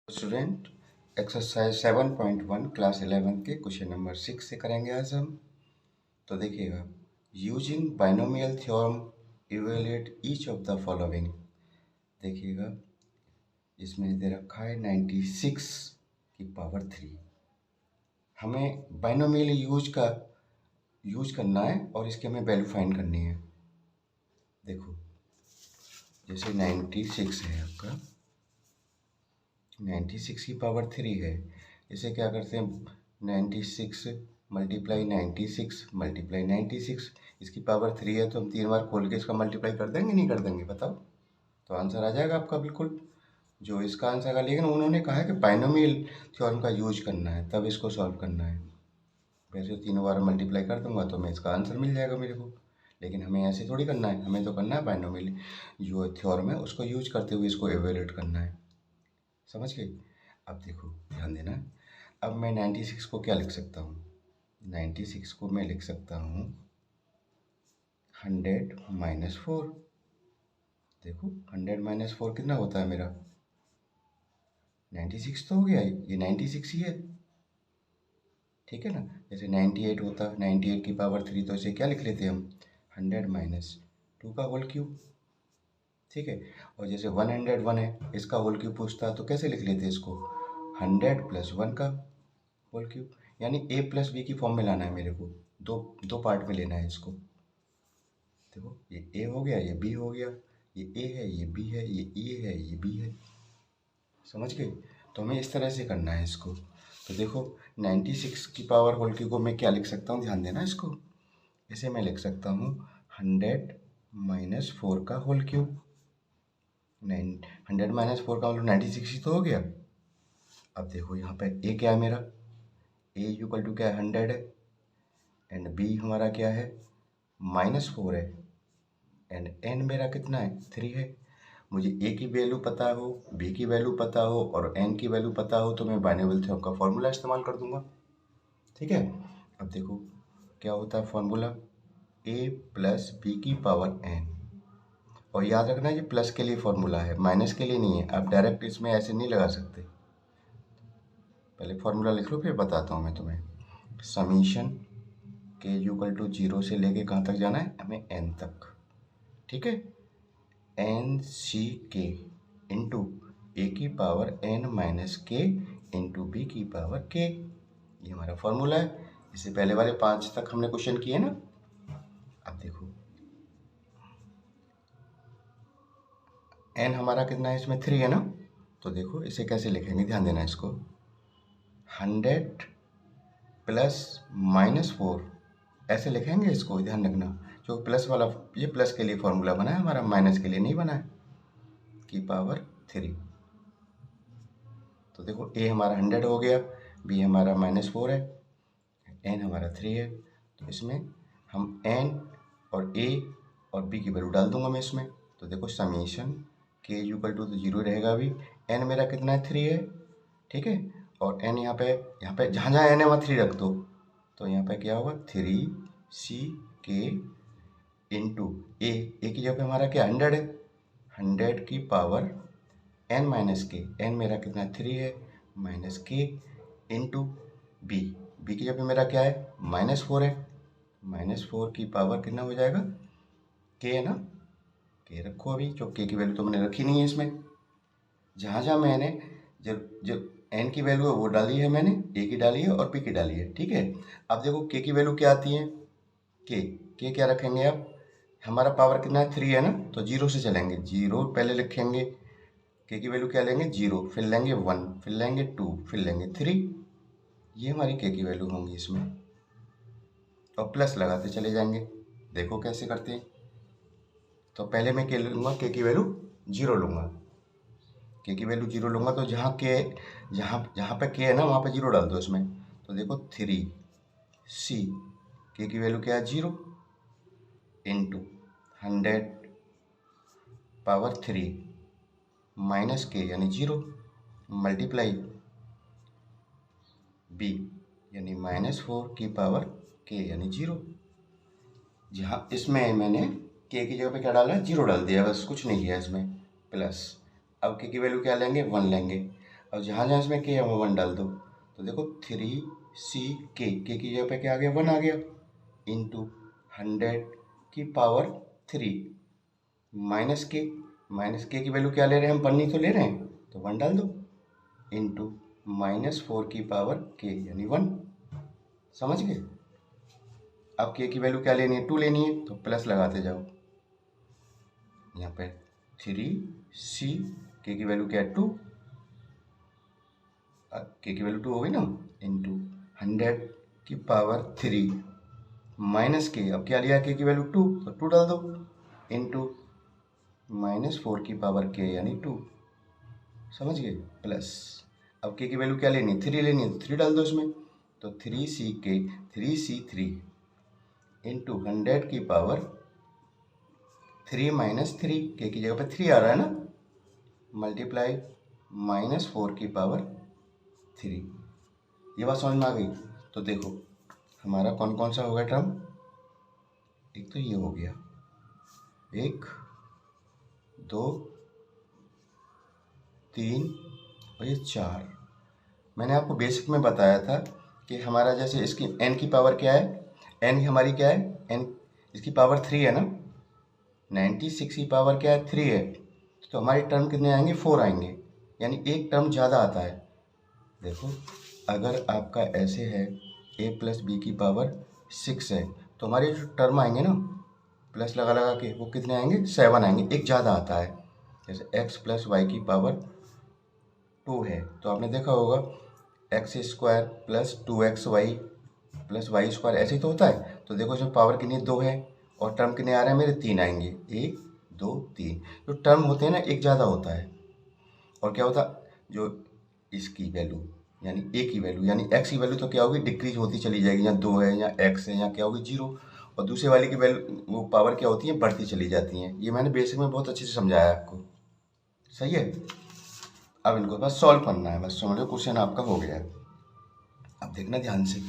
Student exercise 7.1 class 11 के question number 6 से करेंगे आज हम। तो देखिएगा, using binomial theorem evaluate each of the following. देखिएगा, इसमें दे रखा है 96 की पावर 3। हमें बाइनोमियल यूज करना है और इसकी हमें वैल्यू फाइंड करनी है। देखो, जैसे 96 है आपका, 96 की पावर 3 है। इसे क्या करते हैं, 96 मल्टीप्लाई 96 मल्टीप्लाई 96। इसकी पावर 3 है तो हम 3 बार खोल के इसका मल्टीप्लाई कर देंगे, नहीं कर देंगे बताओ? तो आंसर आ जाएगा आपका बिल्कुल। जो इसका आंसर है, लेकिन उन्होंने कहा है कि बाइनोमियल थ्योरम का यूज करना है, तब इसको सॉल्व करना है। वैसे 3 बार मल्टीप्लाई कर दूंगा तो मैं इसका आंसर मिल जाएगा मेरे को, लेकिन हमें ऐसे थोड़ी करना है। हमें तो करना है बाइनोमियल जो थ्योरम है उसको यूज करते हुए इसको एवेल्यूएट करना है। समझ गए? अब देखो, ध्यान देना। अब मैं 96 को क्या लिख सकता हूँ? 96 को मैं लिख सकता हूँ 100 माइनस 4। देखो, 100 माइनस 4 कितना होता है मेरा? 96 तो हो गया, ये 96 ही है, ठीक है ना। जैसे 98 होता, 98 की पावर 3, तो इसे क्या लिख लेते हम? 100 माइनस 2 का होल क्यूब, ठीक है। और जैसे 101 है, इसका होल क्यूब पूछता तो कैसे लिख लेते इसको? 100 प्लस 1 का होल क्यूब। यानी a प्लस बी की फॉर्म में लाना है मेरे को, दो दो पार्ट में लेना है इसको। देखो, ये a हो गया, ये b हो गया, ये a है, ये b है, ये e है, ये b है। समझ गए? तो हमें इस तरह से करना है इसको। तो देखो, 96 की पावर होल क्यूब को मैं क्या लिख सकता हूँ, ध्यान देना इसको। इसे मैं लिख सकता हूँ 100 माइनस 4 का होल क्यूब। 100 माइनस 4 का मतलब 96 ही तो हो गया। अब देखो, यहाँ पे a क्या है मेरा? a इक्वल टू क्या है? 100 है। एंड b हमारा क्या है? -4 है। एंड n मेरा कितना है? 3 है। मुझे a की वैल्यू पता हो, b की वैल्यू पता हो और n की वैल्यू पता हो तो मैं बाइनोमियल थ्योरम का फॉर्मूला इस्तेमाल कर दूंगा, ठीक है। अब देखो क्या होता है फॉर्मूला, a प्लस बी की पावर n। और याद रखना, ये प्लस के लिए फॉर्मूला है, माइनस के लिए नहीं है। आप डायरेक्ट इसमें ऐसे नहीं लगा सकते। पहले फॉर्मूला लिख लो, फिर बताता हूँ मैं तुम्हें। समीशन के इक्वल टू 0 से लेके कहाँ तक जाना है हमें? n तक, ठीक है। N C K into A की power n minus K into B की पावर k, ये हमारा फॉर्मूला है। इससे पहले वाले 5 तक हमने क्वेश्चन किए ना। अब देखो, n हमारा कितना है इसमें? 3 है ना। तो देखो इसे कैसे लिखेंगे, ध्यान देना इसको। 100 प्लस -4 ऐसे लिखेंगे इसको, ध्यान रखना। जो प्लस वाला, ये प्लस के लिए फॉर्मूला बना है हमारा, माइनस के लिए नहीं बना है, की पावर 3। तो देखो, a हमारा 100 हो गया, b हमारा -4 है, n हमारा 3 है। तो इसमें हम n और a और b की वैल्यू डाल दूंगा मैं इसमें। तो देखो, समीशन के इक्वल टू तो 0 रहेगा अभी। n मेरा कितना है? 3 है, ठीक है। और n यहाँ पे जहाँ जहाँ n है वहाँ 3 रख दो। तो यहाँ पे क्या होगा? 3c k इंटू a की जगह पे हमारा क्या? 100 है। 100 की पावर n माइनस के, n मेरा कितना है? 3 है, माइनस के इंटू b की जगह पे मेरा क्या है? -4 है। -4 की पावर कितना हो जाएगा? k है ना। k रखो, अभी जो k की वैल्यू तो मैंने रखी नहीं है इसमें। जहाँ जहाँ मैंने जब जब n की वैल्यू है वो डाली है मैंने, a की डाली है और p की डाली है, ठीक है। अब देखो k की वैल्यू क्या आती है? k क्या रखेंगे आप? हमारा पावर कितना है? 3 है ना। तो 0 से चलेंगे, 0 पहले लिखेंगे। k की वैल्यू क्या लेंगे? 0, फिर लेंगे 1, फिर लेंगे 2, फिर लेंगे 3। ये हमारी k की वैल्यू होंगी इसमें, और प्लस लगाते चले जाएंगे। देखो कैसे करते हैं। तो पहले मैं k लूँगा, k की वैल्यू 0 लूँगा। k की वैल्यू 0 लूँगा तो जहाँ जहाँ पे k है ना वहाँ पे 0 डाल दो इसमें। तो देखो 3c, k की वैल्यू क्या है? 0 इंटू 100 पावर 3 माइनस के यानी 0 मल्टीप्लाई b यानी -4 की पावर k यानी 0। जहाँ इसमें मैंने k की जगह पे क्या डाला है? 0 डाल दिया, बस कुछ नहीं किया इसमें, प्लस। अब k की वैल्यू क्या लेंगे? 1 लेंगे। और जहाँ जहाँ इसमें के है वो 1 डाल दो। तो देखो 3 के की जगह पे क्या आ गया, 1 आ गया, इंटू 100 की पावर 3 माइनस के की वैल्यू क्या ले रहे हैं हम, 1 ही तो ले रहे हैं, तो 1 डाल दो, इंटू -4 की पावर के यानी 1। समझ गए। अब के की वैल्यू क्या लेनी है, 2 लेनी है, तो प्लस लगाते जाओ। यहाँ पे 3c के की वैल्यू क्या है, 2, के की वैल्यू 2 हो गई ना, इंटू 100 की पावर 3 माइनस के, अब क्या लिया के की वैल्यू 2, तो 2 डाल दो, इंटू -4 की पावर के यानी 2। समझ गए। प्लस अब के की वैल्यू क्या लेनी है, 3 लेनी है, तो 3 डाल दो इसमें, तो 3c3 इंटू 100 की पावर 3 माइनस 3, के की जगह पे 3 आ रहा है ना, मल्टीप्लाई -4 की पावर 3। ये बात समझ में आ गई। तो देखो हमारा कौन कौन सा हो गया टर्म, एक तो ये हो गया, 1 2 3 और ये 4। मैंने आपको बेसिक में बताया था कि हमारा जैसे इसकी n की पावर क्या है, n हमारी क्या है, n इसकी पावर 3 है ना, 96 की पावर क्या है, 3 है, तो हमारी टर्म कितने आएंगे, 4 आएंगे, यानी एक टर्म ज़्यादा आता है। देखो अगर आपका ऐसे है a प्लस बी की पावर 6 है, तो हमारे जो टर्म आएंगे ना प्लस लगा लगा के, वो कितने आएंगे, 7 आएंगे, एक ज़्यादा आता है। जैसे x प्लस वाई की पावर 2 है, तो आपने देखा होगा x² plus 2xy plus y², ऐसे ही तो होता है। तो देखो इसमें पावर कितनी, 2 है, और टर्म कितने आ रहे हैं मेरे, 3 आएंगे, 1 2 3। जो टर्म होते हैं ना एक ज़्यादा होता है, और क्या होता, जो इसकी वैल्यू यानी a की वैल्यू यानी x की वैल्यू तो क्या होगी, डिक्रीज होती चली जाएगी, या 2 है या x है या क्या होगी, 0, और दूसरे वाले की वैल्यू वो पावर क्या होती है, बढ़ती चली जाती हैं। ये मैंने बेसिक में बहुत अच्छे से समझाया आपको, सही है। अब इनको बस सॉल्व करना है, बस समझ लो क्वेश्चन आपका हो गया है। अब देखना ध्यान से,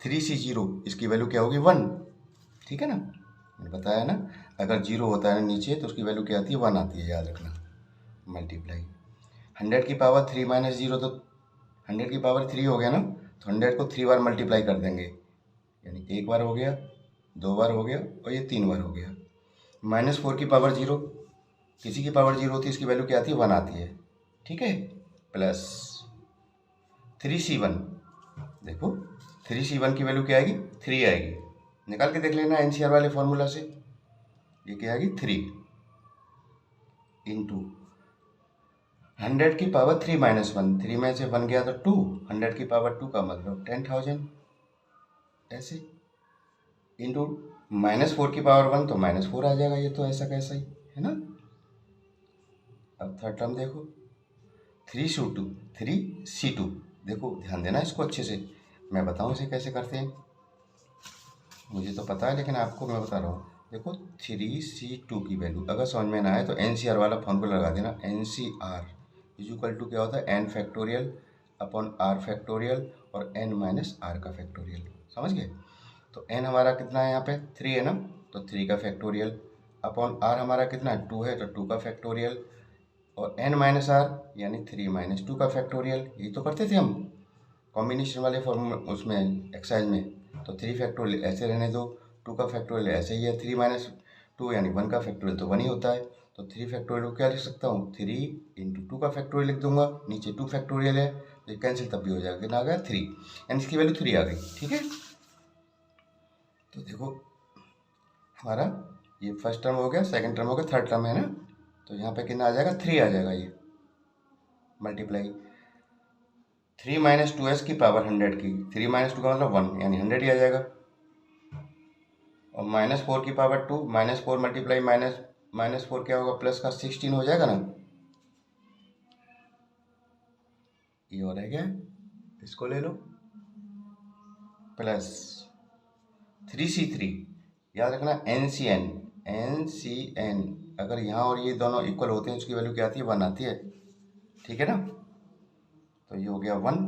3c0 इसकी वैल्यू क्या होगी, 1, ठीक है ना, मैंने बताया ना, अगर 0 होता है ना नीचे तो उसकी वैल्यू क्या आती है, 1 आती है, याद रखना। मल्टीप्लाई 100 की पावर 3 माइनस 0, तो 100 की पावर 3 हो गया ना, तो 100 को 3 बार मल्टीप्लाई कर देंगे, यानी 1 बार हो गया, 2 बार हो गया, और ये 3 बार हो गया। -4 की पावर 0, किसी की पावर 0 होती है, इसकी वैल्यू क्या आती है, 1 आती है, ठीक है। प्लस 3c1, देखो 3c1 की वैल्यू क्या आएगी, 3 आएगी, निकाल के देख लेना एनसीआर वाले फॉर्मूला से, ये क्या आएगी, 3 इंटू 100 की पावर 3 माइनस 1, 3 में से 1 गया तो 2, 100 की पावर 2 का मतलब 10,000, ऐसे, इंटू -4 की पावर 1, तो -4 आ जाएगा, ये तो ऐसा कैसा ही है ना। अब थर्ड टर्म देखो, 3c2, देखो ध्यान देना इसको अच्छे से, मैं बताऊँ इसे कैसे करते हैं, मुझे तो पता है लेकिन आपको मैं बता रहा हूँ। देखो 3c2 की वैल्यू अगर समझ में ना आए तो एनसीआर वाला फॉर्मूला लगा देना, एनसीआर इक्वल टू क्या होता है, n factorial upon r factorial और n माइनस r का फैक्टोरियल, समझ गए। तो n हमारा कितना है, यहाँ पे 3 है ना, तो 3 का फैक्टोरियल, अपॉन r हमारा कितना है, 2 है, तो 2 का फैक्टोरियल, और n माइनस r यानी 3 माइनस 2 का फैक्टोरियल। यही तो करते थे हम कॉम्बिनेशन वाले फॉर्मूला उसमें एक्सरसाइज में। तो 3 फैक्टोरियल ऐसे रहने दो, 2 का फैक्टोरियल ऐसे ही है, 3 माइनस 2 यानी 1 का फैक्टोरियल तो 1 ही होता है। तो 3 फैक्टोरियल को क्या लिख सकता हूँ, 3 इंटू 2 का फैक्टोरियल लिख दूंगा, नीचे 2 फैक्टोरियल है, तो कैंसिल तब भी हो जाएगा, कितना आ गया 3, यानी इसकी वैल्यू 3 आ गई, ठीक है। तो देखो हमारा ये फर्स्ट टर्म हो गया, सेकंड टर्म हो गया, थर्ड टर्म है ना, तो यहाँ पे कितना आ जाएगा, 3 आ जाएगा, ये मल्टीप्लाई 3 माइनस 2s की पावर 100 की, 3 माइनस 2 का मतलब 1 यानी 100 ही आ जाएगा, और -4 की पावर 2, -4 मल्टीप्लाई -4 क्या होगा, प्लस का 16 हो जाएगा ना, ये हो रहा है क्या, इसको ले लो, प्लस 3c3, याद रखना NCN अगर यहाँ और ये दोनों इक्वल होते हैं उसकी वैल्यू क्या आती है, 1 आती है, ठीक है ना। तो ये हो गया 1,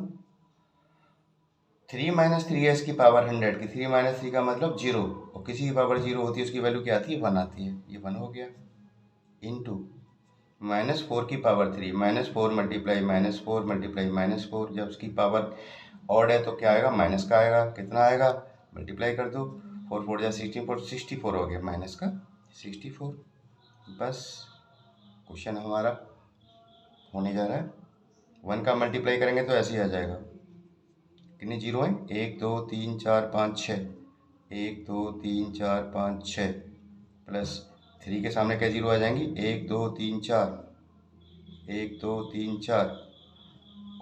3 माइनस 3s की पावर 100 की, 3 माइनस 3 का मतलब 0, और किसी की पावर 0 होती है उसकी वैल्यू क्या आती है, 1 आती है, ये 1 हो गया, इंटू -4 की पावर 3, -4 मल्टीप्लाई -4 जब उसकी पावर ऑड है तो क्या आएगा, माइनस का आएगा। कितना आएगा, मल्टीप्लाई कर दो, 4 4 जा 16, 64 हो गया, माइनस का 64। बस क्वेश्चन हमारा होने जा रहा है। 1 का मल्टीप्लाई करेंगे तो ऐसे ही आ जाएगा। कितने जीरो हैं, 1 2 3 4 5 6, 1 2 3 4 5 6 प्लस 3 के सामने क्या जीरो आ जाएंगी, 1 2 3 4, 1 2 3 4।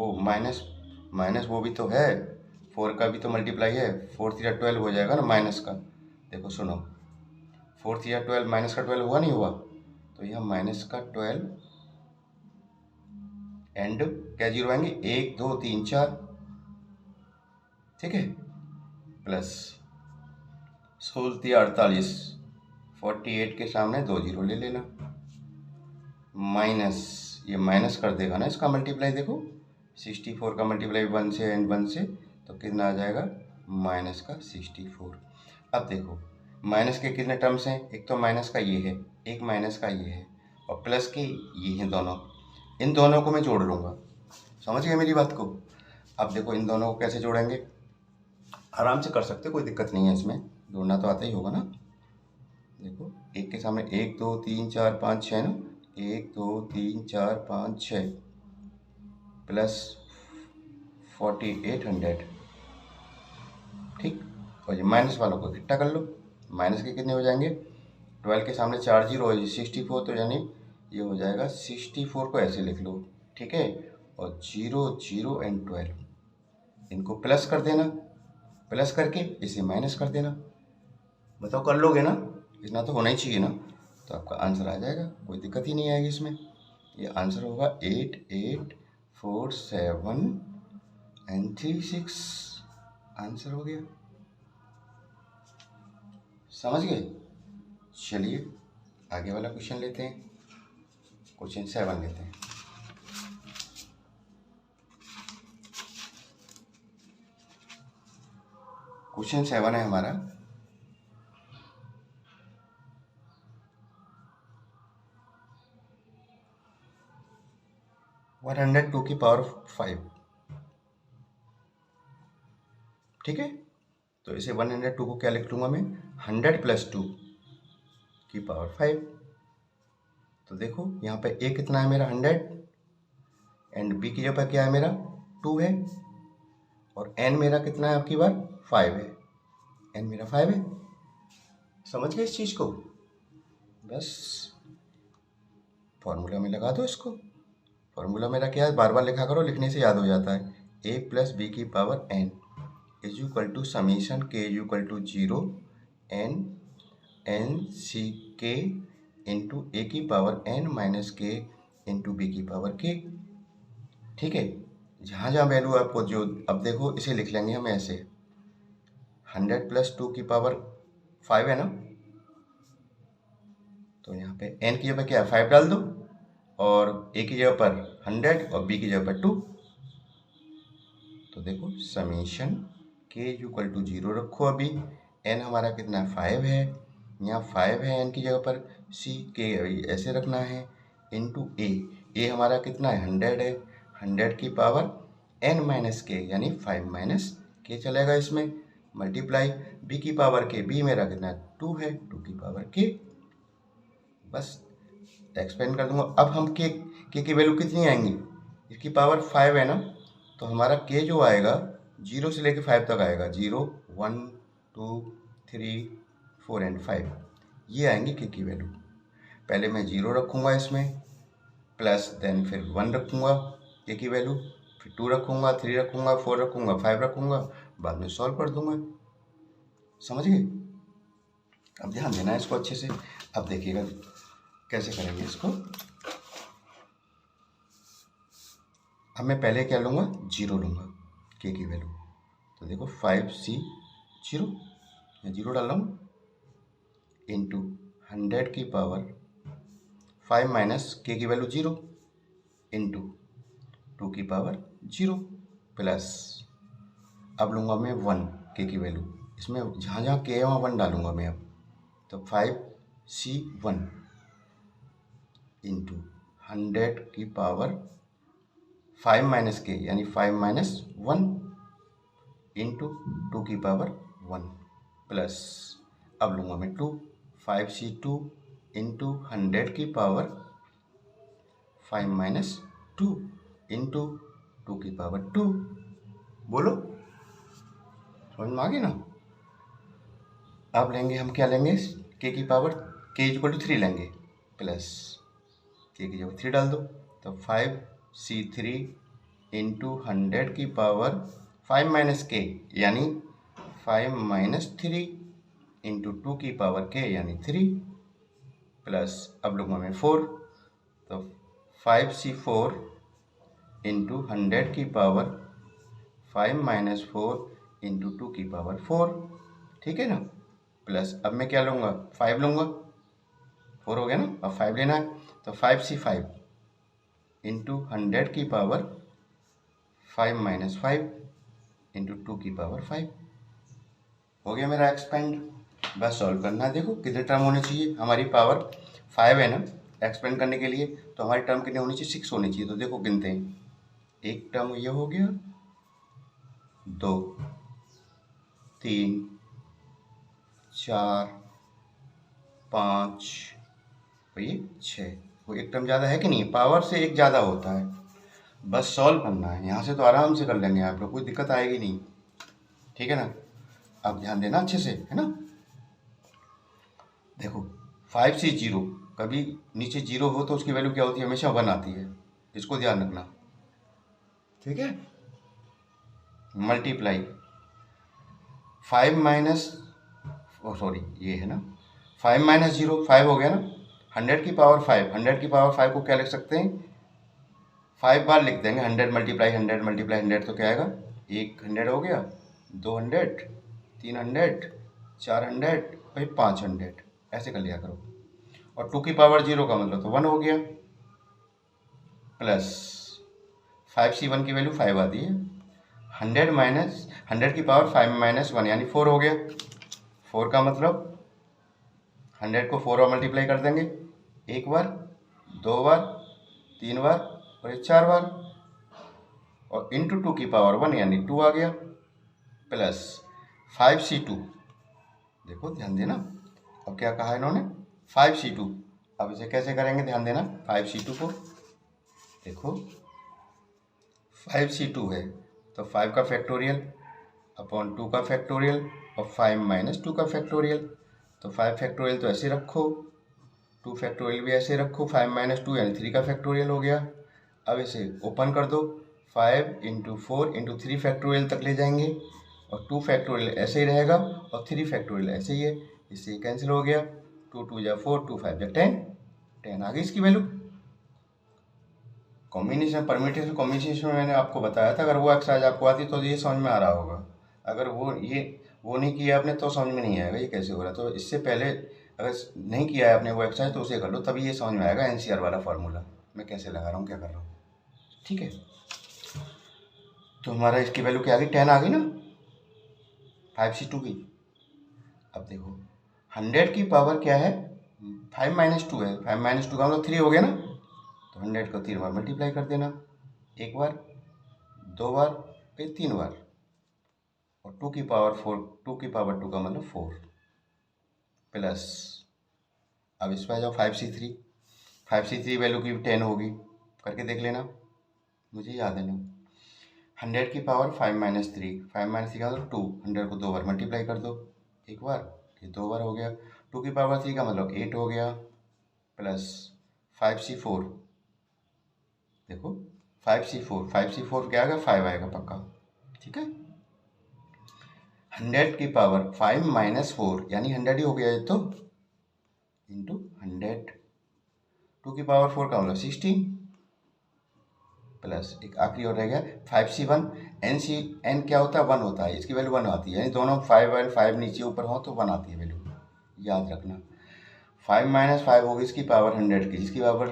ओ माइनस वो भी तो है, 4 का भी तो मल्टीप्लाई है, 4 3 12 हो जाएगा ना माइनस का। देखो सुनो, 4 3 12, माइनस का 12 हुआ नहीं हुआ, तो यहाँ माइनस का 12 एंड क्या जीरो आएंगे, 1 2 3 4, ठीक है, प्लस 16 48, 48 के सामने 2 जीरो ले लेना, माइनस ये माइनस कर देगा ना इसका मल्टीप्लाई। देखो 64 का मल्टीप्लाई 1 से एंड 1 से, तो कितना आ जाएगा, माइनस का 64। अब देखो माइनस के कितने टर्म्स हैं, एक तो माइनस का ये है, एक माइनस का ये है, और प्लस के ये हैं दोनों। इन दोनों को मैं जोड़ लूँगा, समझ गए मेरी बात को। अब देखो इन दोनों को कैसे जोड़ेंगे, आराम से कर सकते, कोई दिक्कत नहीं है इसमें, जोड़ना तो आता ही होगा ना। देखो एक के सामने 1 2 3 4 5 6 ना, 1 2 3 4 5 6 प्लस 4800, ठीक। और ये माइनस वालों को इकट्ठा कर लो, माइनस के कितने हो जाएंगे, 12 के सामने 4 जीरो हो, 64, तो यानी ये हो जाएगा 64 को ऐसे लिख लो, ठीक है। और 0 0 एंड 12 इनको प्लस कर देना, प्लस करके इसे माइनस कर देना। बताओ कर लोगे ना, इतना तो होना ही चाहिए ना, तो आपका आंसर आ जाएगा, कोई दिक्कत ही नहीं आएगी इसमें। ये आंसर होगा 8 8 4 7 एंड 3 6, आंसर हो गया, समझ गए। चलिए आगे वाला क्वेश्चन लेते हैं, क्वेश्चन 7 लेते हैं। क्वेश्चन 7 है हमारा, वन 102 की पावर 5, ठीक है। तो इसे 102 को क्या लिख लूँगा मैं, 100 प्लस 2 की पावर 5। तो देखो यहाँ पे ए कितना है मेरा 100, एंड बी की जगह क्या है मेरा 2 है, और एन मेरा कितना है आपकी बार 5 है, एन मेरा 5 है। समझ गए इस चीज़ को, बस फॉर्मूला में लगा दो इसको। फॉर्मूला मेरा क्या है, बार बार लिखा करो, लिखने से याद हो जाता है। ए प्लस बी की power N is equal to summation K is equal to 0 N C K into A की power N minus K into B की पावर के, ठीक है। जहाँ जहाँ वैल्यू आपको जो, अब देखो इसे लिख लेंगे हम ऐसे, 100 प्लस 2 की पावर 5 है ना, तो यहाँ पे एन की जगह क्या है 5 डाल दो, और ए की जगह पर 100 और बी की जगह पर 2। तो देखो समीशन के इक्वल टू 0 रखो, अभी एन हमारा कितना है 5 है, यहाँ 5 है एन की जगह पर, सी के ऐसे रखना है, इंटू ए हमारा कितना है 100 है, 100 की पावर एन माइनस के यानी 5 माइनस के चलेगा इसमें, मल्टीप्लाई बी की पावर के, बी मेरा कितना है 2 है, 2 की पावर के। बस एक्सपेंड कर दूंगा। अब हम के की वैल्यू कितनी आएंगी, इसकी पावर 5 है ना, तो हमारा के जो आएगा 0 से लेके 5 तक आएगा, 0 1 2 3 4 एंड 5, ये आएंगी के की वैल्यू। पहले मैं 0 रखूँगा इसमें, प्लस देन फिर 1 रखूँगा के की वैल्यू, फिर 2 रखूँगा, 3 रखूँगा, 4 रखूँगा, 5 रखूँगा, बाद में सॉल्व कर दूँगा। समझ गए। अब ध्यान देना है इसको अच्छे से। अब देखिएगा कैसे करेंगे इसको। अब मैं पहले क्या लूँगा, 0 लूँगा के की वैल्यू, तो देखो 5C 0, मैं 0 डाल रहा हूँ, इंटू 100 की पावर 5 माइनस के की वैल्यू 0 इंटू 2 की पावर 0 प्लस, अब लूँगा मैं 1 के की वैल्यू, इसमें जहाँ जहाँ के है वहाँ 1 डालूँगा मैं अब, तो 5C 1 इंटू 100 की पावर 5 माइनस के यानी 5 माइनस 1 इंटू 2 की पावर 1 प्लस, अब लूँगा मैं 2, 5c2 इंटू 100 की पावर 5 माइनस 2 इंटू 2 की पावर 2। बोलो, समझ में आ गई ना। अब लेंगे हम, क्या लेंगे, के की पावर के इक्वल टू 3 लेंगे, प्लस के की जगह 3 डाल दो, तो 5c3 इंटू 100 की पावर 5 माइनस के यानी 5 माइनस 3 इंटू 2 की पावर के यानी 3 प्लस, अब लूँगा मैं 4, तो 5c4 इंटू 100 की पावर 5 माइनस 4 इंटू 2 की पावर 4, ठीक है ना। प्लस अब मैं क्या लूँगा, 5 लूँगा, 4 हो गया ना, अब 5 लेना है, तो 5c5 इंटू 100 की पावर 5 माइनस 5 इंटू 2 की पावर 5 हो गया मेरा एक्सपेंड। बस सॉल्व करना है। देखो कितने टर्म होने चाहिए, हमारी पावर 5 है ना, एक्सपेंड करने के लिए तो हमारी टर्म कितने होनी चाहिए, 6 होनी चाहिए। तो देखो गिनते हैं, एक टर्म ये हो गया, 2, 3, 4, 5 और ये 6। वो एक टर्म ज़्यादा है कि नहीं, पावर से एक ज़्यादा होता है। बस सॉल्व करना है, यहाँ से तो आराम से कर लेंगे आप लोग, कोई दिक्कत आएगी नहीं, ठीक है ना। आप ध्यान देना अच्छे से, है ना। देखो 5c0, कभी नीचे 0 हो तो उसकी वैल्यू क्या होती है, हमेशा 1 आती है, इसको ध्यान रखना, ठीक है। मल्टीप्लाई 5 माइनस, सॉरी ये है ना, 5 माइनस 0 5 हो गया ना, 100 की पावर 5, 100 की पावर 5 को क्या लिख सकते हैं, 5 बार लिख देंगे, 100 मल्टीप्लाई 100 मल्टीप्लाई 100 तो क्या आएगा, 100 हो गया, 200, 300, 400 भाई 500, ऐसे कर लिया करो। और 2 की पावर 0 का मतलब तो 1 हो गया, प्लस 5c1 की वैल्यू 5 आती है, 100 माइनस 100 की पावर 5 माइनस 1 यानी 4 हो गया, 4 का मतलब 100 को 4 और मल्टीप्लाई कर देंगे, एक बार, 2 बार, 3 बार और ये 4 बार, और इंटू 2 की पावर 1 यानी 2 आ गया, प्लस 5c2, देखो ध्यान देना, अब क्या कहा इन्होंने, 5c2। अब इसे कैसे करेंगे, ध्यान देना, 5c2 को देखो, 5c2 है तो 5 का फैक्टोरियल अपॉन 2 का फैक्टोरियल और 5 माइनस 2 का फैक्टोरियल, तो 5 फैक्टोरियल तो ऐसे रखो, 2 फैक्टोरियल भी ऐसे रखो, 5 माइनस 2 यानी 3 का फैक्टोरियल हो गया। अब इसे ओपन कर दो, 5 इंटू 4 इंटू 3 फैक्टोरियल तक ले जाएंगे, और 2 फैक्टोरियल ऐसे ही रहेगा और 3 फैक्टोरियल ऐसे ही है, इससे कैंसिल हो गया, 2 2 जा 4, 2 5 जा 10, 10 आ गई इसकी वैल्यू। कॉम्बिनेशन परम्यूटेशन कॉम्बिनेशन में मैंने आपको बताया था, अगर वो एक्सरसाइज आपको आती तो ये समझ में आ रहा होगा, अगर वो नहीं किया आपने तो समझ में नहीं आएगा ये कैसे हो रहा है। तो इससे पहले अगर नहीं किया है आपने वो एक्सरसाइज तो उसे कर लो, तभी ये समझ में आएगा एनसीआर वाला फार्मूला मैं कैसे लगा रहा हूँ, क्या कर रहा हूँ, ठीक है। तो हमारा इसकी वैल्यू क्या आ गई, 10 आ गई ना 5c2 की। अब देखो 100 की पावर क्या है, 5 माइनस 2 है, 5 माइनस 2 का मतलब 3 हो गया ना, तो 100 को 3 बार मल्टीप्लाई कर देना, एक बार, 2 बार, फिर 3 बार, और 2 की पावर 4, 2 की पावर 2 का मतलब 4, प्लस, अब इस पर आ जाओ 5c3, 5c3 वैल्यू की 10 होगी, करके देख लेना, मुझे याद है ना। 100 की पावर 5 माइनस 3, 5 माइनस 3 का मतलब 2, 100 को 2 बार मल्टीप्लाई कर दो, एक बार, ये 2 बार हो गया, 2 की पावर 3 का मतलब 8 हो गया, प्लस 5c4, देखो 5c4 क्या आएगा, 5 आएगा पक्का, ठीक है। 100 की पावर 5 माइनस 4 यानी 100 ही हो गया ये तो, इंटू 100, 2 की पावर 4 का मतलब 16, प्लस एक आखिरी और रह गया 5c1, एन क्या होता है, 1 होता है, इसकी वैल्यू 1 आती है, यानी दोनों 5 और 5 नीचे ऊपर हो तो 1 आती है वैल्यू, याद रखना। 5 माइनस 5 होगी इसकी पावर 100 की, जिसकी पावर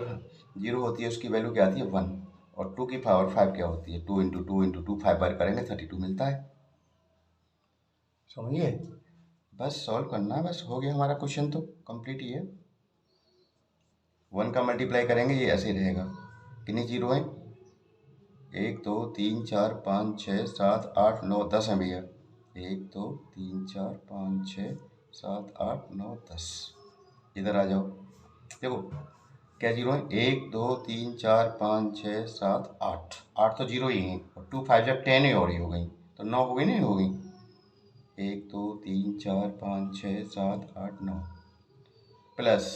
0 होती है उसकी वैल्यू क्या आती है 1, और 2 की पावर 5 क्या होती है, 2 इंटू 2 इंटू 2 5 बार करेंगे 32 मिलता है, समझिए। बस सॉल्व करना है, बस हो गया हमारा क्वेश्चन तो कंप्लीट ही है। 1 का मल्टीप्लाई करेंगे ये ऐसे रहेगा। कितनी जीरो हैं? 1 2 3 4 5 6 7 8 9 10 हैं भैया। 1 2 3 4 5 6 7 8 9 10। इधर आ जाओ, देखो क्या जीरो है? 1 2 3 4 5 6 7 8, 8 तो जीरो ही हैं और 2 5 जब 10 ही और ही हो गई तो 9 हो गई, नहीं हो गई? 1 2 3 4 5 6 7 8 9 प्लस,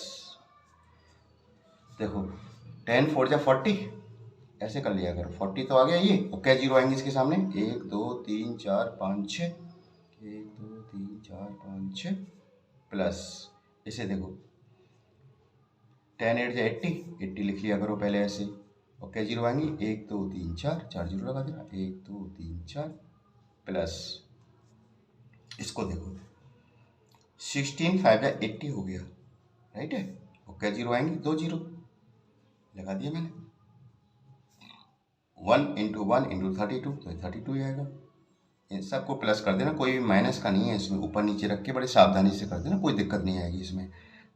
देखो 10 4 जा 40, ऐसे कर लिया करो। 40 तो आ गया ये, और क्या जीरो आएंगे इसके सामने? 1 2 3 4 5 6, 1 2 3 4 5 6 प्लस, इसे देखो 10 8 जा 80, 80 लिख लिया करो पहले ऐसे, और क्या जीरो आएंगी? 1 2 3 4, 4 जीरो लगा देना, 1 2 3 4 प्लस, इसको देखो 16 5 या 80 हो गया, राइट है? और क्या जीरो आएंगी? 2 जीरो लगा दिया मैंने। 1 इंटू 1 इंटू 32, तो 32 आएगा। इन सबको प्लस कर देना, कोई भी माइनस का नहीं है इसमें, ऊपर नीचे रख के बड़े सावधानी से कर देना, कोई दिक्कत नहीं आएगी इसमें।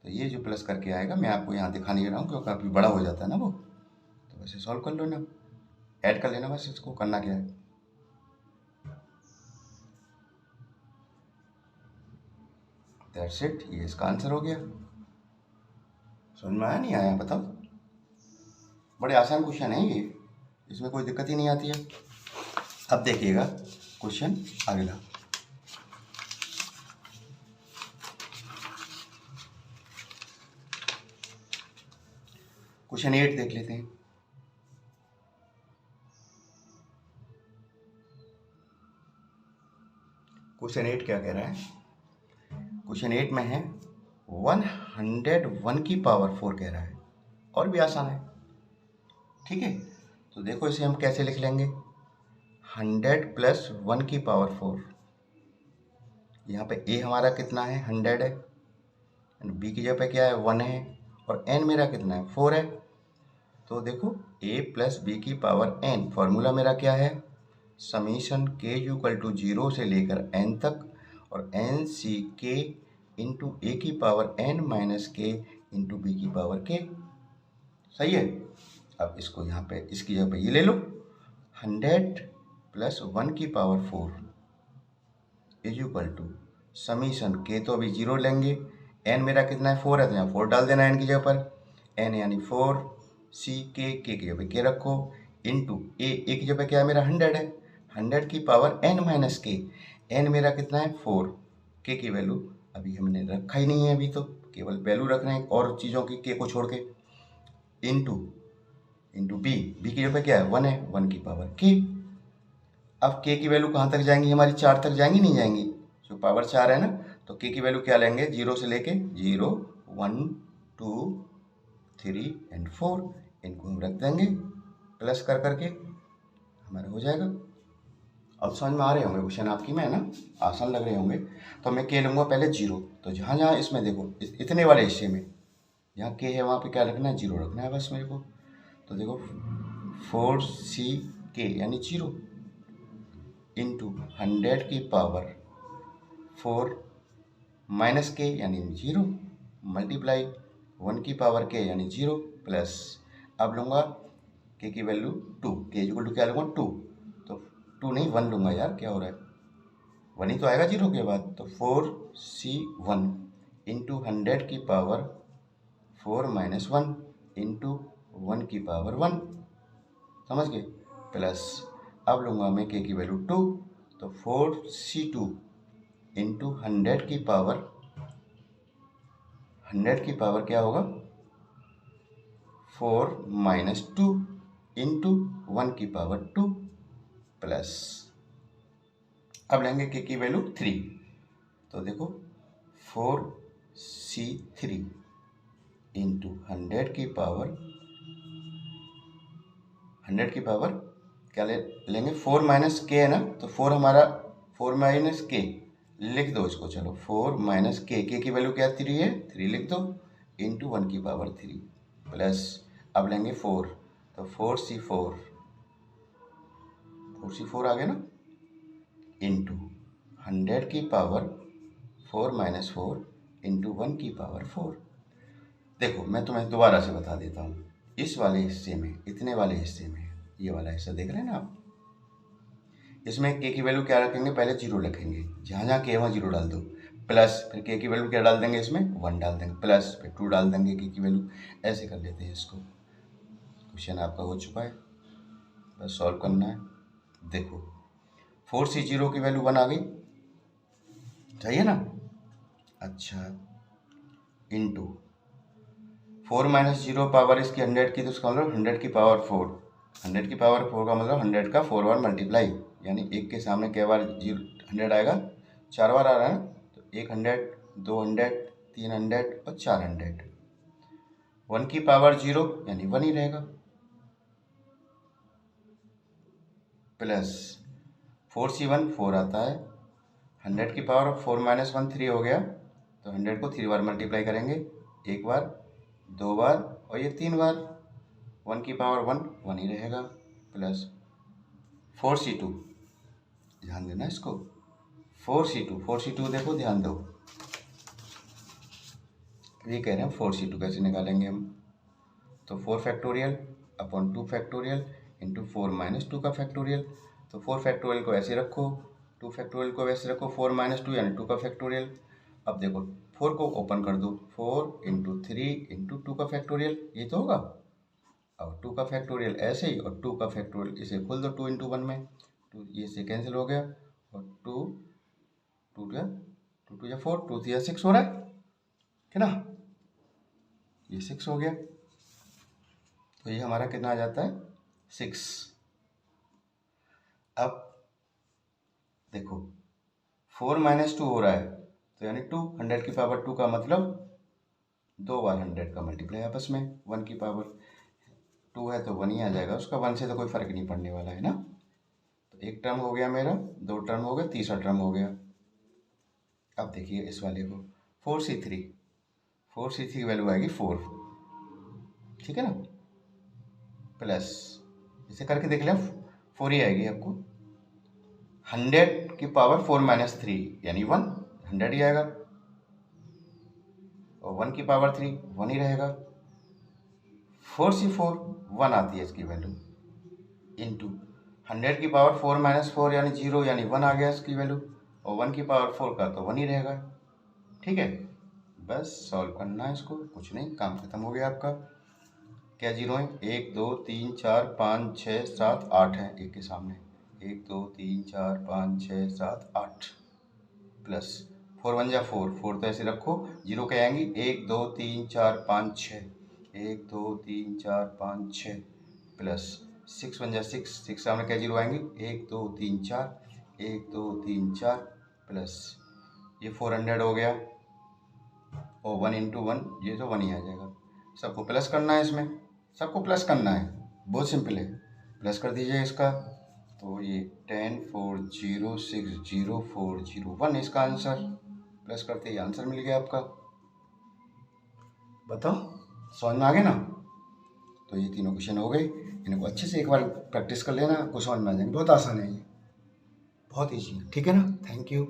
तो ये जो प्लस करके आएगा, मैं आपको यहाँ दिखा नहीं रहा हूँ क्योंकि काफ़ी बड़ा हो जाता है ना वो, तो वैसे सॉल्व कर लो ना, ऐड कर लेना बस। इसको करना क्या है, दैट्स इट, ये इसका आंसर हो गया। समझ में आया नहीं आया बताओ? बड़े आसान क्वेश्चन है ये, इसमें कोई दिक्कत ही नहीं आती है। अब देखिएगा क्वेश्चन अगला, क्वेश्चन 8 देख लेते हैं। क्वेश्चन 8 क्या कह रहा है? क्वेश्चन 8 में है 101 की पावर 4 कह रहा है, और भी आसान है, ठीक है? तो देखो इसे हम कैसे लिख लेंगे, 100 प्लस 1 की पावर 4, यहाँ पे a हमारा कितना है? 100 है, b की जगह पे क्या है? 1 है, और n मेरा कितना है? 4 है। तो देखो a प्लस बी की पावर n, फॉर्मूला मेरा क्या है? समीशन k इक्वल टू 0 से लेकर n तक, और n C k into A की power n minus K into B की पावर k, सही है? अब इसको यहाँ पे इसकी जगह पे ये ले लो, 100 प्लस 1 की power 4 is equal to summation के, तो अभी 0 लेंगे, n मेरा कितना है? 4 है, तो यहाँ 4 डाल देना n की जगह पर, n यानी 4, सी के की जगह पे के रखो, इंटू ए की जगह पे क्या है मेरा? 100 है, 100 की पावर n माइनस के, n मेरा कितना है? 4, के की वैल्यू अभी हमने रखा ही नहीं है, अभी तो केवल वैल्यू रख रहे हैं और चीज़ों की, के को छोड़ के, इंटू बी की जगह पे क्या है? 1 है, 1 की पावर के। अब के की वैल्यू कहाँ तक जाएंगी हमारी? 4 तक जाएंगी, नहीं जाएंगी? जो पावर 4 है ना, तो के की वैल्यू क्या लेंगे? 0 से लेके 0 1 2 3 एंड 4, इनको हम रख देंगे प्लस कर करके, हमारा हो जाएगा। अब समझ में आ रहे होंगे क्वेश्चन आपकी में, है ना? आसान लग रहे होंगे। तो मैं के लूँगा पहले 0, तो जहाँ जहाँ इसमें देखो इतने वाले हिस्से में जहाँ के है वहाँ पे क्या रखना है? 0 रखना है बस मेरे को। तो देखो 4c के यानी 0 इंटू 100 की पावर 4 माइनस के यानी 0 मल्टीप्लाई 1 की पावर के यानी 0 प्लस, अब लूँगा के की वैल्यू 2, के इक्वल टू क्या लूँगा? 2, तो 2 नहीं 1 लूँगा यार, क्या हो रहा है? 1 ही तो आएगा 0 के बाद, तो 4c1 इंटू 100 की पावर 4 माइनस 1 इंटू 1 की पावर 1, समझ गए? प्लस, अब लूँगा मैं के की वैल्यू 2, तो 4c2 इंटू 100 की पावर क्या होगा? 4 माइनस 2 इंटू 1 की पावर 2 प्लस, अब लेंगे के की वैल्यू 3, तो देखो 4c3 इंटू 100 की पावर क्या लेंगे? 4 माइनस के है ना, तो 4 हमारा 4 माइनस के लिख दो इसको, चलो 4 माइनस के की वैल्यू क्या? 3 है, 3 लिख दो इंटू 1 की पावर 3 प्लस, अब लेंगे 4, तो 4c4 आ गया ना, इंटू 100 की पावर 4 माइनस 4 इंटू 1 की पावर 4 देखो मैं तुम्हें दोबारा से बता देता हूँ। इस वाले हिस्से में, इतने वाले हिस्से में, ये वाला हिस्सा देख रहे हैं ना आप, इसमें के की वैल्यू क्या रखेंगे, पहले जीरो लिखेंगे, जहाँ जहाँ के वहाँ जीरो डाल दो, प्लस फिर के की वैल्यू क्या डाल देंगे, इसमें 1 डाल देंगे, प्लस फिर 2 डाल देंगे के की वैल्यू। ऐसे कर लेते हैं इसको। क्वेश्चन आपका हो चुका है, बस सॉल्व करना है। देखो 4C0 की वैल्यू 1 आ गई, सही है ना। अच्छा, इंटू 4 माइनस जीरो पावर इसकी 100 की, तो उसका मतलब 100 की पावर 4। 100 की पावर 4 का मतलब 100 का 4 बार मल्टीप्लाई, यानी एक के सामने क्या बार 100 आएगा, 4 बार आ रहा है ना, तो 100, 200, 300 और 400। 1 की पावर 0 यानी 1 ही रहेगा, प्लस 4C1 4 आता है, 100 की पावर 4 माइनस 1 3 हो गया, तो 100 को 3 बार मल्टीप्लाई करेंगे, एक बार, 2 बार और ये 3 बार। 1 की पावर 1 1 ही रहेगा, प्लस 4C2, ध्यान देना इसको, 4C2 देखो ध्यान दो, ये कह रहे हैं 4C2 कैसे निकालेंगे हम, तो 4 factorial upon 2 factorial into 4 minus 2 का फैक्टोरियल। तो 4 फैक्टोरियल को ऐसे रखो, 2 फैक्टोरियल को वैसे रखो, 4 माइनस 2 यानी 2 का फैक्टोरियल। अब देखो 4 को ओपन कर दो, 4 इंटू 3 इंटू 2 का फैक्टोरियल, ये तो होगा। अब 2 का फैक्टोरियल ऐसे ही, और 2 का फैक्टोरियल इसे खोल दो 2 इंटू 1 में, 2 ये से कैंसिल हो गया, और 2 2 2 या 4, 2 या 6 हो रहा है ना, ये 6 हो गया, तो ये हमारा कितना आ जाता है 6। अब देखो 4 माइनस 2 हो रहा है, तो यानी 2, 100 की पावर 2 का मतलब 2 बार 100 का मल्टीप्लाई आपस में, 1 की पावर 2 है तो 1 ही आ जाएगा उसका, 1 से तो कोई फर्क नहीं पड़ने वाला है ना। तो एक टर्म हो गया मेरा, 2 टर्म हो गया, तीसरा टर्म हो गया। अब देखिए इस वाले को 4C3, 4C3 की वैल्यू आएगी 4, ठीक है ना, प्लस इसे करके देख लें 4 ही आएगी आपको, 100 की पावर 4 माइनस 3 यानी 1, 100 ही आएगा, और 1 की पावर 3 1 ही रहेगा। 4C4 1 आती है इसकी वैल्यू, इंटू 100 की पावर 4 माइनस 4 यानी 0 यानी 1 आ गया इसकी वैल्यू, और 1 की पावर 4 का तो 1 ही रहेगा, ठीक है। बस सॉल्व करना है इसको, कुछ नहीं, काम खत्म हो गया आपका। क्या जीरो है, 1 2 3 4 5 6 7 8 है एक के सामने, 1 2 3 4 5 6 7 8, प्लस 4 1 जा 4, 4 तो ऐसे रखो, जीरो क्या आएंगी, 1 2 3 4 5 6, 1 2 3 4 5 6, प्लस 6 1 जा 6, 6 सामने क्या जीरो आएंगी, 1 2 3 4, 1 2 3 4, प्लस ये 400 हो गया, और 1 इंटू 1 ये तो 1 ही आ जाएगा। सबको प्लस करना है, इसमें सबको प्लस करना है, बहुत सिंपल है, प्लस कर दीजिए इसका, तो ये 10 4 0 6 0 4 0 1 इसका आंसर, प्लस करते ही आंसर मिल गया आपका। बताओ समझ में आ गया ना। तो ये तीनों क्वेश्चन हो गए, इनको अच्छे से एक बार प्रैक्टिस कर लेना, आपको समझ में आ जाएंगे, बहुत आसान है ये, बहुत ईजी है, ठीक है ना। Thank you.